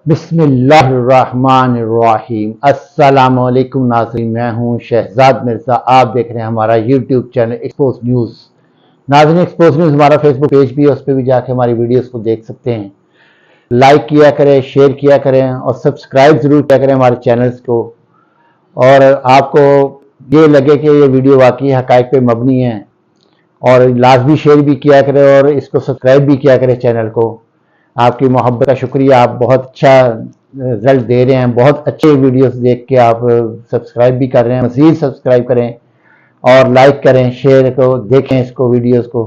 بسم اللہ الرحمن الرحیم۔ السلام علیکم ناظرین، میں ہوں شہزاد مرزا، آپ دیکھ رہے ہیں ہمارا یوٹیوب چینل ایکسپوز نیوز۔ ناظرین، ایکسپوز نیوز ہمارا فیس بک پیج بھی ہے، اس پہ بھی جا کے ہماری ویڈیوز کو دیکھ سکتے ہیں۔ لائک کیا کریں، شیئر کیا کریں اور سبسکرائب ضرور کیا کریں ہمارے چینلز کو۔ اور آپ کو یہ لگے کہ یہ ویڈیو واقعی حقائق پہ مبنی ہے اور لازمی شیئر بھی کیا کریں اور اس کو سبسکرائب بھی کیا کریں چینل کو۔ آپ کی محبت کا شکریہ، آپ بہت اچھا رزلٹ دے رہے ہیں، بہت اچھے ویڈیوز دیکھ کے آپ سبسکرائب بھی کر رہے ہیں۔ مزید سبسکرائب کریں اور لائک کریں، شیئر کو دیکھیں اس کو، ویڈیوز کو،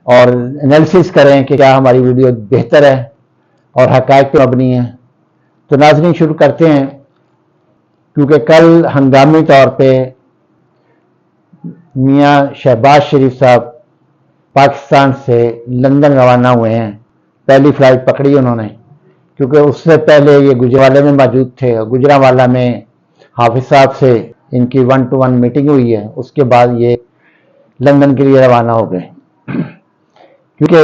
اور انالیسس کریں کہ کیا ہماری ویڈیو بہتر ہے اور حقائق پہ مبنی ہے۔ تو ناظرین شروع کرتے ہیں، کیونکہ کل ہنگامی طور پہ میاں شہباز شریف صاحب پاکستان سے لندن روانہ ہوئے ہیں۔ پہلی فلائٹ پکڑی انہوں نے، کیونکہ اس سے پہلے یہ گجرانوالہ میں موجود تھے۔ گجرانوالہ میں حافظ صاحب سے ان کی 1-to-1 میٹنگ ہوئی ہے، اس کے بعد یہ لندن کے لیے روانہ ہو گئے۔ کیونکہ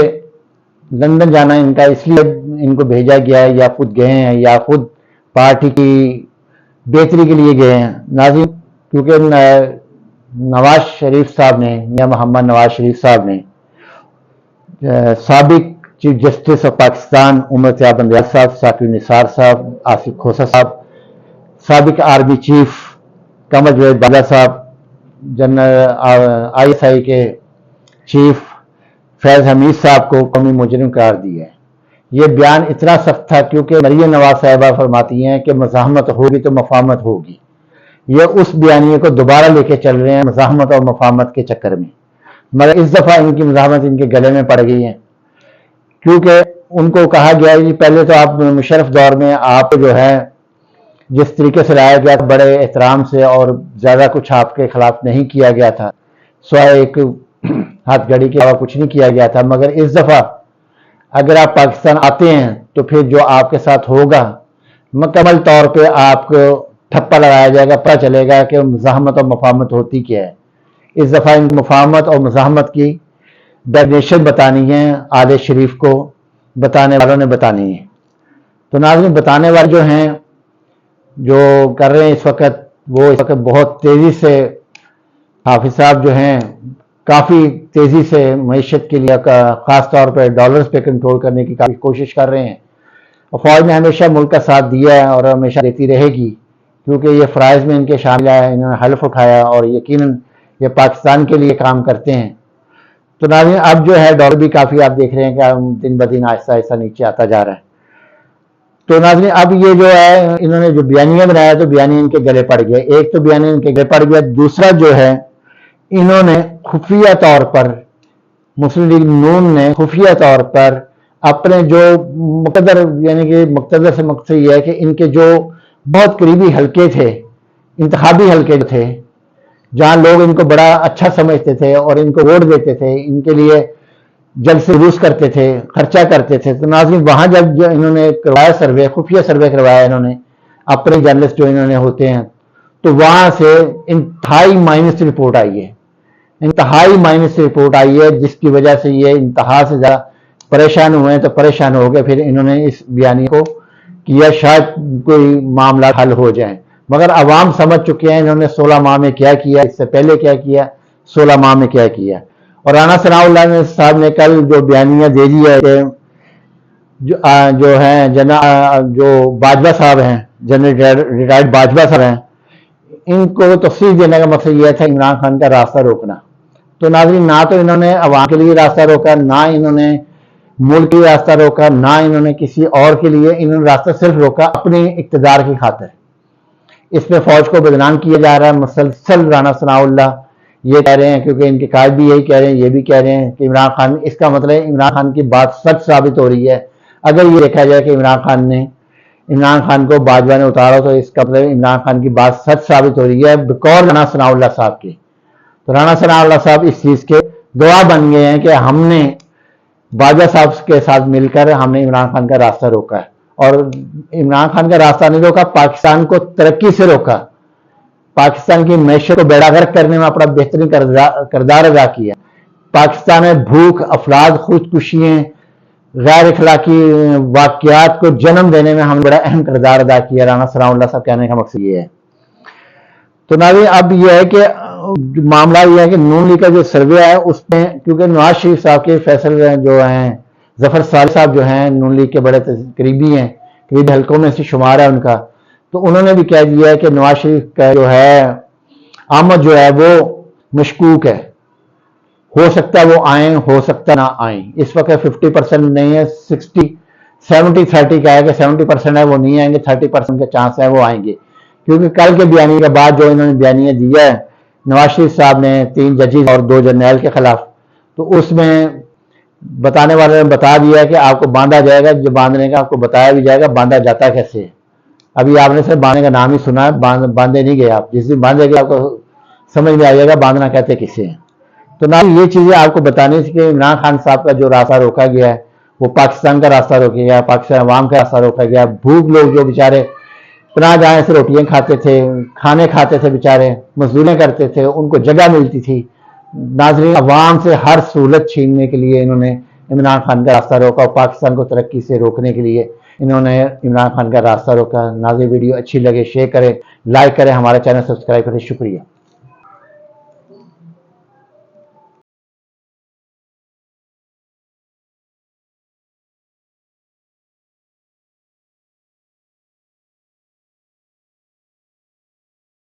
لندن جانا ان کا اس لیے ان کو بھیجا گیا ہے، یا خود گئے ہیں یا خود پارٹی کی بہتری کے لیے گئے ہیں ناظرین، کیونکہ نواز شریف صاحب نے، میاں محمد نواز شریف صاحب نے سابق چیف جسٹس آف پاکستان عمر طیاب بندیال صاحب، ثاقب نثار صاحب، آصف کھوسہ صاحب، سابق آرمی چیف قمر جاوید باجوہ صاحب، جنرل ISI کے چیف فیض حمید صاحب کو قومی مجرم قرار دیا ہے۔ یہ بیان اتنا سخت تھا کیونکہ مریم نواز صاحبہ فرماتی ہیں کہ مزاحمت ہوگی تو مفاہمت ہوگی۔ یہ اس بیانیے کو دوبارہ لے کے چل رہے ہیں مزاحمت اور مفاہمت کے چکر میں، مگر اس دفعہ ان کی مزاحمت ان کے گلے میں پڑ گئی ہے، کیونکہ ان کو کہا گیا ہے کہ پہلے تو آپ مشرف دور میں آپ جو ہے جس طریقے سے لایا گیا تھا بڑے احترام سے، اور زیادہ کچھ آپ کے خلاف نہیں کیا گیا تھا، سوائے ایک ہاتھ گھڑی کے علاوہ کچھ نہیں کیا گیا تھا۔ مگر اس دفعہ اگر آپ پاکستان آتے ہیں تو پھر جو آپ کے ساتھ ہوگا مکمل طور پہ آپ کو ٹھپا لگایا جائے گا، پتہ چلے گا کہ مزاحمت اور مفاہمت ہوتی کیا ہے۔ اس دفعہ ان مفاہمت اور مزاحمت کی ڈیفینیشن بتانی ہے، آل شریف کو بتانے والوں نے بتانی ہے۔ تو ناظرین، بتانے والے جو ہیں جو کر رہے ہیں اس وقت بہت تیزی سے حافظ صاحب جو ہیں کافی تیزی سے معیشت کے لیے خاص طور پہ ڈالرز پہ کنٹرول کرنے کی کافی کوشش کر رہے ہیں، اور فوج نے ہمیشہ ملک کا ساتھ دیا ہے اور ہمیشہ دیتی رہے گی، کیونکہ یہ فرائض میں ان کے شامل ہے، انہوں نے حلف اٹھایا اور یقیناً یہ پاکستان کے لیے کام کرتے ہیں۔ تو ناظرین، اب جو ہے ڈالر بھی کافی آپ دیکھ رہے ہیں کہ دن بدن آہستہ آہستہ نیچے آتا جا رہا ہے۔ تو ناظرین، اب یہ جو ہے انہوں نے جو بیانیہ بنایا تو بیانیہ ان کے گلے پڑ گیا، ایک تو بیانیہ ان کے گلے پڑ گیا، دوسرا جو ہے انہوں نے خفیہ طور پر، مسلم لیگ نون نے خفیہ طور پر اپنے جو مقتدر، یعنی کہ مقتدر سے مقصد یہ ہے کہ ان کے جو بہت قریبی حلقے تھے، انتخابی حلقے جو تھے، جہاں لوگ ان کو بڑا اچھا سمجھتے تھے اور ان کو ووٹ دیتے تھے، ان کے لیے جلسے جلوس کرتے تھے، خرچہ کرتے تھے، تو ناظرین وہاں جب جو انہوں نے کروایا سروے، خفیہ سروے کروایا انہوں نے اپنے جرنلسٹ جو انہوں نے ہوتے ہیں، تو وہاں سے انتہائی مائنس رپورٹ آئی ہے، انتہائی مائنس رپورٹ آئی ہے، جس کی وجہ سے یہ انتہا سے زیادہ پریشان ہوئے ہیں۔ تو پریشان ہو گئے، پھر انہوں نے اس بیانیے کو کیا شاید کوئی معاملات حل ہو جائیں، مگر عوام سمجھ چکے ہیں انہوں نے 16 ماہ میں کیا کیا، اس سے پہلے کیا کیا، 16 ماہ میں کیا کیا۔ اور رانا ثناء اللہ صاحب نے کل جو بیانیہ دے دیا ہے کہ جو ہیں جو باجوہ صاحب ہیں، جنرل ریٹائرڈ باجوہ صاحب ہیں، ان کو تفصیل دینے کا مقصد یہ تھا عمران خان کا راستہ روکنا۔ تو ناظرین، نہ تو انہوں نے عوام کے لیے راستہ روکا، نہ انہوں نے ملک کے لیے راستہ روکا، نہ انہوں نے کسی اور کے لیے، انہوں نے راستہ صرف روکا اپنے اقتدار کی خاطر۔ اس میں فوج کو بدنام کیا جا رہا ہے، مسلسل رانا ثناء اللہ یہ کہہ رہے ہیں، کیونکہ ان کے قائد بھی یہی کہہ رہے ہیں، یہ بھی کہہ رہے ہیں کہ عمران خان، اس کا مطلب عمران خان کی بات سچ ثابت ہو رہی ہے۔ اگر یہ دیکھا جائے کہ عمران خان کو باجوہ نے اتارا تو اس کا مطلب عمران خان کی بات سچ ثابت ہو رہی ہے بقول رانا ثناء اللہ صاحب کے۔ تو رانا ثناء اللہ صاحب اس چیز کے گواہ بن گئے ہیں کہ ہم نے باجوہ صاحب کے ساتھ مل کر ہم نے عمران خان کا راستہ روکا ہے، اور عمران خان کا راستہ نہیں روکا، پاکستان کو ترقی سے روکا، پاکستان کی معیشت کو بیڑا غرق کرنے میں اپنا بہترین کردار ادا کیا۔ پاکستان میں بھوک، افراد خودکشیاں، غیر اخلاقی واقعات کو جنم دینے میں ہم نے بڑا اہم کردار ادا کیا. رانا ثناء اللہ صاحب کہنے کا مقصد یہ ہے. تو ناظرین اب یہ ہے کہ معاملہ یہ ہے کہ نون لیگ کا جو سروے ہے اس میں کیونکہ نواز شریف صاحب کے فیصل جو ہیں ظفر صالح صاحب جو ہیں نون لیگ کے بڑے قریبی ہیں, قریبی حلقوں میں سے شمار ہے ان کا, تو انہوں نے بھی کہہ دیا ہے کہ نواز شریف کا جو ہے آمد جو ہے وہ مشکوک ہے, ہو سکتا ہے وہ آئیں, ہو سکتا نہ آئیں. اس وقت 50% نہیں ہے, 70-30 کا ہے کہ 70% ہے وہ نہیں آئیں گے, 30% کے چانس ہے وہ آئیں گے. کیونکہ کل کے بیانیے کے بعد جو انہوں نے بیانیہ دیا ہے نواز شریف صاحب نے 3 ججز اور 2 جرنیل کے خلاف, تو اس میں بتانے والے نے بتا دیا ہے کہ آپ کو باندھا جائے گا, جو باندھنے کا آپ کو بتایا بھی جائے گا باندھا جاتا کیسے ہے. ابھی آپ نے صرف باندھنے کا نام ہی سنا ہے, باندھے نہیں گئے آپ. جس دن باندھے گئے آپ کو سمجھ میں آ جائے گا باندھنا کہتے کسے ہیں. تو نہ یہ چیزیں آپ کو بتانی تھی کہ عمران خان صاحب کا جو راستہ روکا گیا ہے وہ پاکستان کا راستہ روکا گیا, پاکستان عوام کا راستہ روکا گیا. بھوک لوگ جو بیچارے پناہ جائیں سے روٹیاں کھاتے تھے, کھانے کھاتے تھے بیچارے, مزدوریاں کرتے تھے, ان کو جگہ ملتی تھی. ناظرین عوام سے ہر سہولت چھیننے کے لیے انہوں نے عمران خان کا راستہ روکا, اور پاکستان کو ترقی سے روکنے کے لیے انہوں نے عمران خان کا راستہ روکا. ناظرین ویڈیو اچھی لگے شیئر کریں, لائک کریں, ہمارا چینل سبسکرائب کریں. شکریہ.